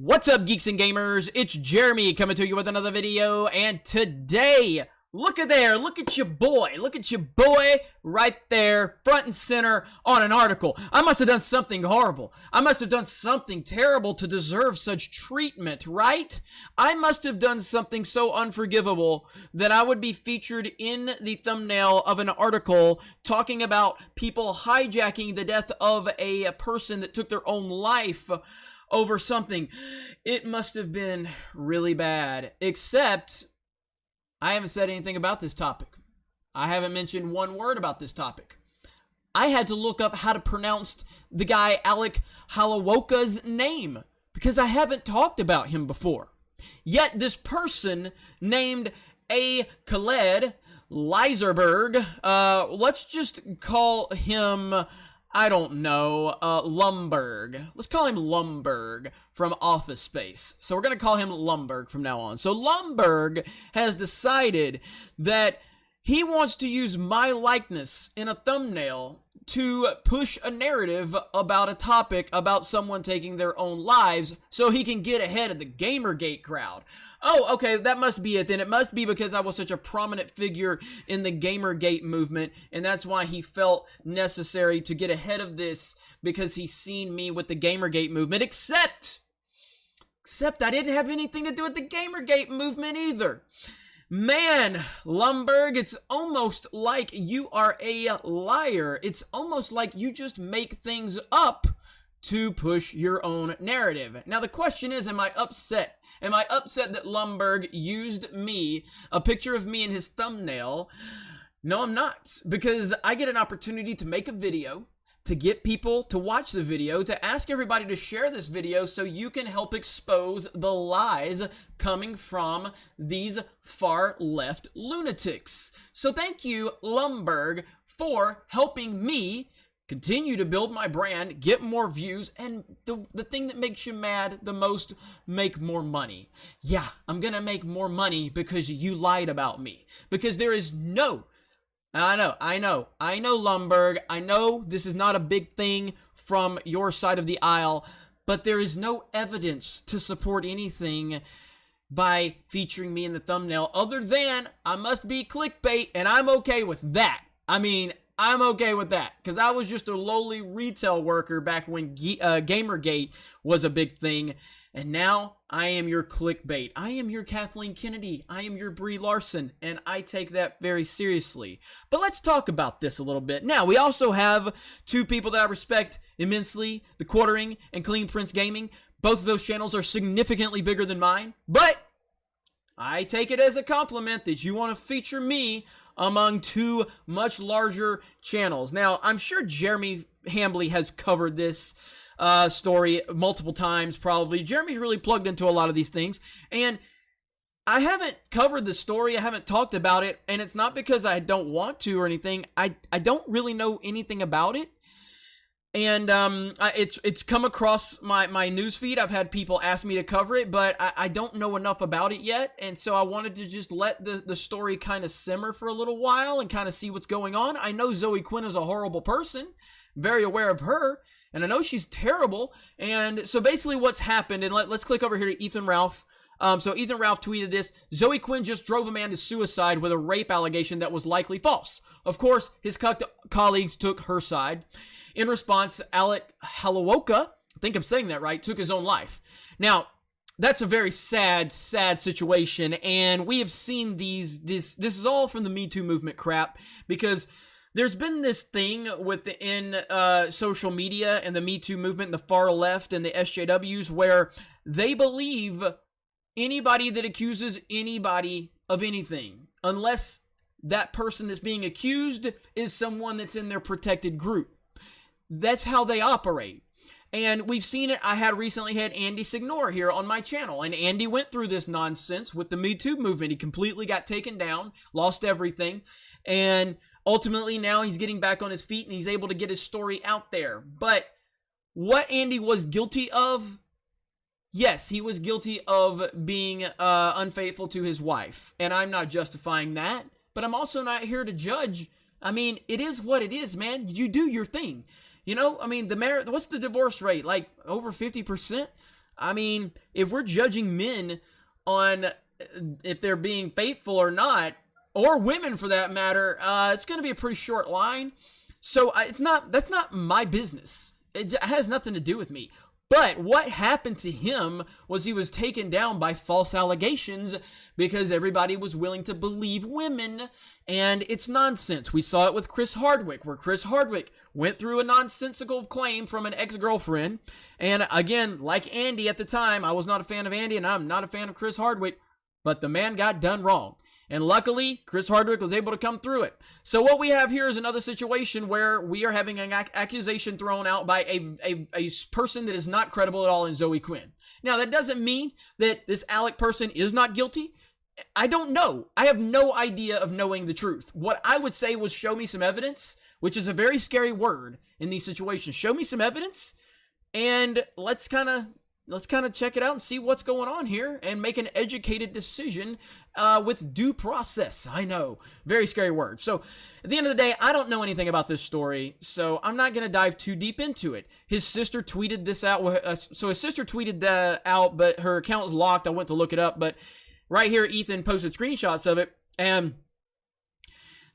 What's up, geeks and gamers? It's Jeremy coming to you with another video, and today, look at your boy right there, front and center on an article. I must have done something horrible. I must have done something terrible to deserve such treatment, right? I must have done something so unforgivable that I would be featured in the thumbnail of an article talking about people hijacking the death of a person that took their own life over something. It must have been really bad, except I haven't said anything about this topic. I haven't mentioned one word about this topic. I had to look up how to pronounce the guy Alec Halawoka's name because I haven't talked about him before. Yet this person named A. Khaled Leiserberg, let's just call him, I don't know, Lumberg. Let's call him Lumberg from Office Space. So we're going to call him Lumberg from now on. So Lumberg has decided that he wants to use my likeness in a thumbnail to push a narrative about a topic about someone taking their own lives so he can get ahead of the Gamergate crowd. Oh, okay, that must be it then. It must be because I was such a prominent figure in the Gamergate movement, and that's why he felt necessary to get ahead of this, because he's seen me with the Gamergate movement, except I didn't have anything to do with the Gamergate movement either. Man, Lumberg, it's almost like you are a liar. It's almost like you just make things up to push your own narrative. Now, the question is, am I upset? Am I upset that Lumberg used me, a picture of me in his thumbnail? No, I'm not, because I get an opportunity to make a video, to get people to watch the video, to ask everybody to share this video so you can help expose the lies coming from these far left lunatics. So thank you, Lumberg, for helping me continue to build my brand, get more views, and the thing that makes you mad the most, make more money. Yeah, I'm gonna make more money because you lied about me. Because there is no, I know, Lumberg, I know this is not a big thing from your side of the aisle, but there is no evidence to support anything by featuring me in the thumbnail other than I must be clickbait, and I'm okay with that. I mean, I'm okay with that, because I was just a lowly retail worker back when Gamergate was a big thing, and now I am your clickbait. I am your Kathleen Kennedy. I am your Brie Larson, and I take that very seriously. But let's talk about this a little bit. Now, we also have two people that I respect immensely, The Quartering and Clean Prince Gaming. Both of those channels are significantly bigger than mine, but I take it as a compliment that you want to feature me among two much larger channels. Now, I'm sure Jeremy Hambley has covered this story multiple times, probably. Jeremy's really plugged into a lot of these things, and I haven't covered the story. I haven't talked about it, and it's not because I don't want to or anything. I don't really know anything about it. And it's come across my news feed. I've had people ask me to cover it, but I don't know enough about it yet. And so I wanted to just let the story kind of simmer for a little while and kind of see what's going on. I know Zoe Quinn is a horrible person, very aware of her, and I know she's terrible. And so basically what's happened, and let's click over here to Ethan Ralph. So Ethan Ralph tweeted this: Zoe Quinn just drove a man to suicide with a rape allegation that was likely false. Of course, his colleagues took her side. In response, Alec Halawoka, I think I'm saying that right, took his own life. Now, that's a very sad situation, and we have seen this is all from the Me Too movement crap, because there's been this thing within social media and the Me Too movement, the far left and the SJWs, where they believe anybody that accuses anybody of anything, unless that person that's being accused is someone that's in their protected group. That's how they operate. And we've seen it. I recently had Andy Signor here on my channel, and Andy went through this nonsense with the Me Too movement. He completely got taken down, lost everything, and ultimately now he's getting back on his feet and he's able to get his story out there. But what Andy was guilty of, yes, he was guilty of being unfaithful to his wife, and I'm not justifying that, but I'm also not here to judge. I mean, it is what it is, man. You do your thing. You know, I mean, what's the divorce rate? Like over 50%? I mean, if we're judging men on if they're being faithful or not, or women for that matter, it's going to be a pretty short line. So that's not my business. It has nothing to do with me. But what happened to him was he was taken down by false allegations because everybody was willing to believe women, and it's nonsense. We saw it with Chris Hardwick, where Chris Hardwick went through a nonsensical claim from an ex-girlfriend. And again, like Andy at the time, I was not a fan of Andy, and I'm not a fan of Chris Hardwick, but the man got done wrong. And luckily, Chris Hardwick was able to come through it. So what we have here is another situation where we are having an accusation thrown out by a person that is not credible at all in Zoe Quinn. Now, that doesn't mean that this Alec person is not guilty. I don't know. I have no idea of knowing the truth. What I would say was show me some evidence, which is a very scary word in these situations. Show me some evidence, and let's kind of check it out and see what's going on here and make an educated decision with due process. I know, very scary word. So at the end of the day, I don't know anything about this story, so I'm not going to dive too deep into it. His sister tweeted this out. So his sister tweeted that out, but her account was locked. I went to look it up, but right here, Ethan posted screenshots of it, and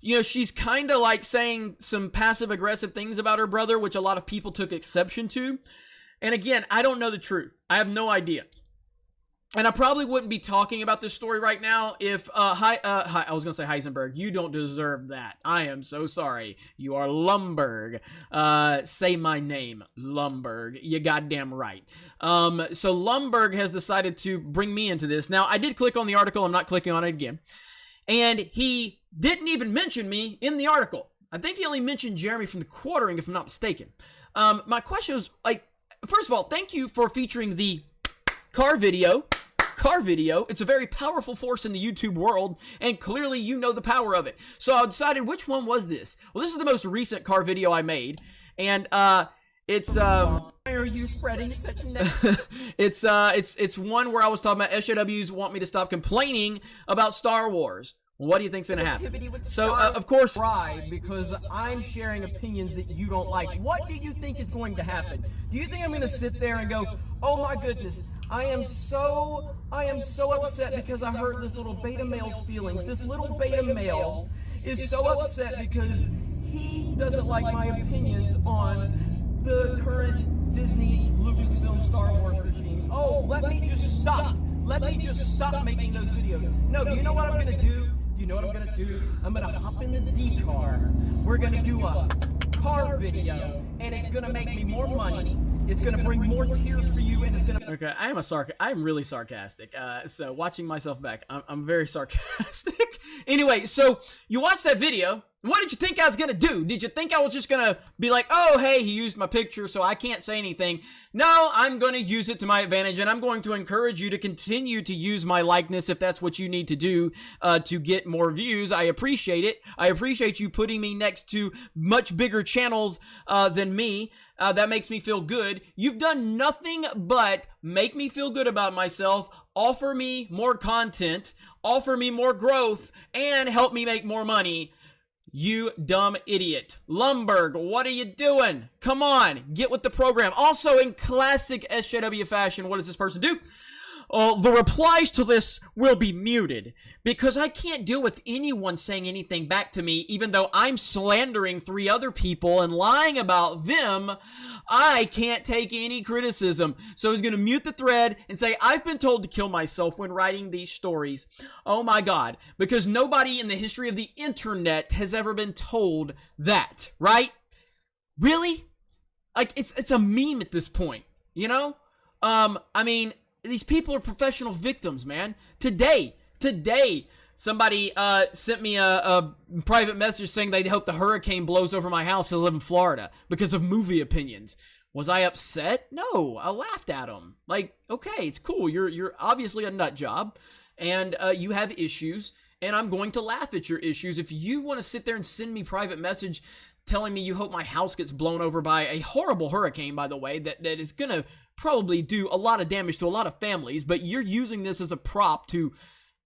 you know, she's kind of like saying some passive-aggressive things about her brother, which a lot of people took exception to. And again, I don't know the truth. I have no idea. And I probably wouldn't be talking about this story right now if, I was going to say Heisenberg. You don't deserve that. I am so sorry. You are Lumberg. Say my name, Lumberg. You goddamn right. So Lumberg has decided to bring me into this. Now, I did click on the article. I'm not clicking on it again. And he didn't even mention me in the article. I think he only mentioned Jeremy from the Quartering, if I'm not mistaken. My question was, like, first of all, thank you for featuring the car video. It's a very powerful force in the YouTube world, and clearly you know the power of it. So I decided, which one was this? Well, this is the most recent car video I made, and it's Why are you spreading such a it's one where I was talking about SJWs want me to stop complaining about Star Wars. What do you think's gonna happen? So, of course, because I'm sharing opinions that you don't like. What do you think is going to happen? Do you think I'm gonna sit there and go, "Oh my goodness, I am so upset because I hurt this little beta male's feelings. This little beta male is so upset because he doesn't like my opinions on the current Disney Lucasfilm Star Wars regime. Oh, let me just stop. Let me just stop making those videos." No, do you know what I'm gonna do? Do you know what I'm gonna do? I'm gonna hop in the Z car. We're gonna do a car video, and it's gonna make me more money. It's gonna bring more tears for you, and it's gonna. Okay, I'm really sarcastic. So watching myself back, I'm very sarcastic. Anyway, so you watched that video. What did you think I was gonna do? Did you think I was just gonna be like, "Oh, hey, he used my picture, so I can't say anything"? No, I'm gonna use it to my advantage, and I'm going to encourage you to continue to use my likeness if that's what you need to do to get more views. I appreciate it. I appreciate you putting me next to much bigger channels than me. That makes me feel good. You've done nothing but make me feel good about myself, offer me more content, offer me more growth, and help me make more money. You dumb idiot. Lumberg, what are you doing? Come on, get with the program. Also, in classic SJW fashion, what does this person do? The replies to this will be muted because I can't deal with anyone saying anything back to me, even though I'm slandering 3 other people and lying about them. I can't take any criticism. So he's going to mute the thread and say, "I've been told to kill myself when writing these stories." Oh my God, because nobody in the history of the internet has ever been told that, right? Really? Like, it's a meme at this point, you know? I mean, these people are professional victims, man. Today, somebody sent me a private message saying they hope the hurricane blows over my house. I live in Florida because of movie opinions. Was I upset? No, I laughed at them. Like, okay, it's cool. You're obviously a nut job, and you have issues, and I'm going to laugh at your issues. If you want to sit there and send me private message telling me you hope my house gets blown over by a horrible hurricane, by the way, that is going to probably do a lot of damage to a lot of families, but you're using this as a prop to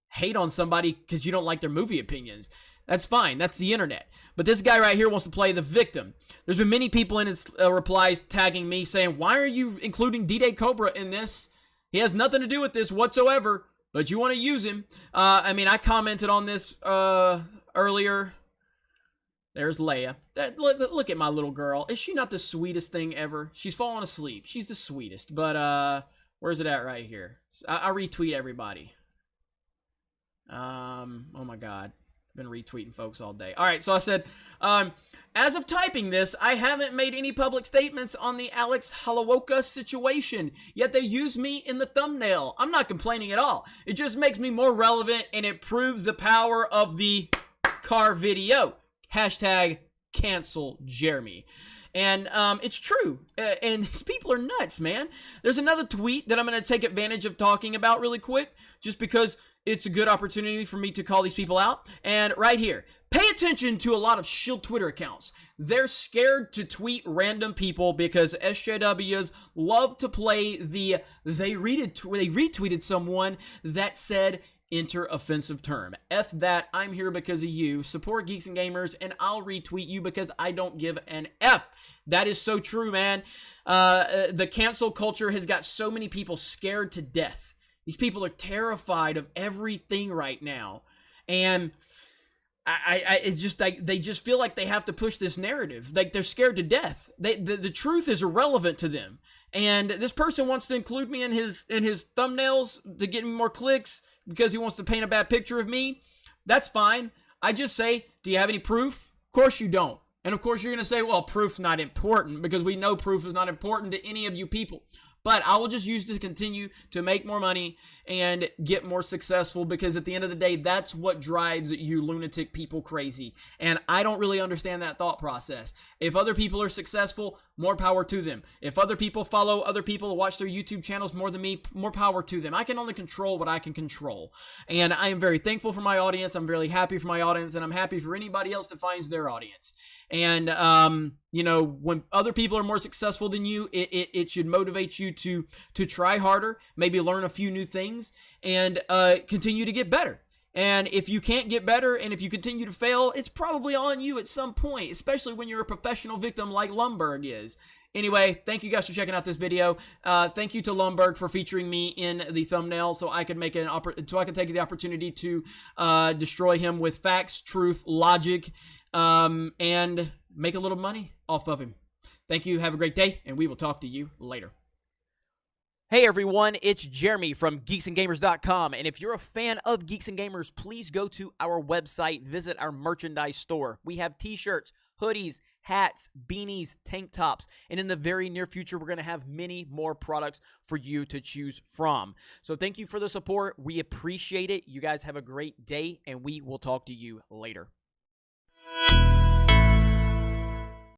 hate on somebody because you don't like their movie opinions. That's fine. That's the internet. But this guy right here wants to play the victim. There's been many people in his replies tagging me saying, "Why are you including D-Day Cobra in this?" He has nothing to do with this whatsoever, but you want to use him. I mean, I commented on this earlier. There's Leia. Look at my little girl. Is she not the sweetest thing ever? She's falling asleep. She's the sweetest. But where's it at right here? I retweet everybody. Oh my God. Been retweeting folks all day. All right, so I said, as of typing this, I haven't made any public statements on the Alex Halawoka situation, yet they use me in the thumbnail. I'm not complaining at all. It just makes me more relevant, and it proves the power of the car video. Hashtag cancel Jeremy. And it's true. And these people are nuts, man. There's another tweet that I'm going to take advantage of talking about really quick, just because it's a good opportunity for me to call these people out. And right here, pay attention to a lot of shield Twitter accounts. They're scared to tweet random people because SJWs love to play the they retweeted someone that said enter offensive term. F that, I'm here because of you. Support Geeks and Gamers, and I'll retweet you because I don't give an F. That is so true, man. The cancel culture has got so many people scared to death. These people are terrified of everything right now. And it's just like they just feel like they have to push this narrative. Like they're scared to death. The truth is irrelevant to them. And this person wants to include me in his thumbnails to get me more clicks because he wants to paint a bad picture of me. That's fine. I just say, do you have any proof? Of course you don't. And of course you're going to say, well, proof's not important, because we know proof is not important to any of you people. But I will just use it to continue to make more money and get more successful, because at the end of the day, that's what drives you lunatic people crazy. And I don't really understand that thought process. If other people are successful, more power to them. If other people follow other people and watch their YouTube channels more than me, more power to them. I can only control what I can control. And I am very thankful for my audience. I'm really happy for my audience, and I'm happy for anybody else that finds their audience. And, you know, when other people are more successful than you, it should motivate you to try harder, maybe learn a few new things, and continue to get better. And if you can't get better, and if you continue to fail, it's probably on you at some point, especially when you're a professional victim like Lumberg is. Anyway, thank you guys for checking out this video. Thank you to Lumberg for featuring me in the thumbnail, so I could take the opportunity to destroy him with facts, truth, logic, and make a little money off of him. Thank you. Have a great day, and we will talk to you later. Hey everyone, it's Jeremy from geeksandgamers.com, and if you're a fan of Geeks and Gamers, please go to our website, visit our merchandise store. We have t-shirts, hoodies, hats, beanies, tank tops, and in the very near future, we're going to have many more products for you to choose from. So thank you for the support. We appreciate it. You guys have a great day, and we will talk to you later.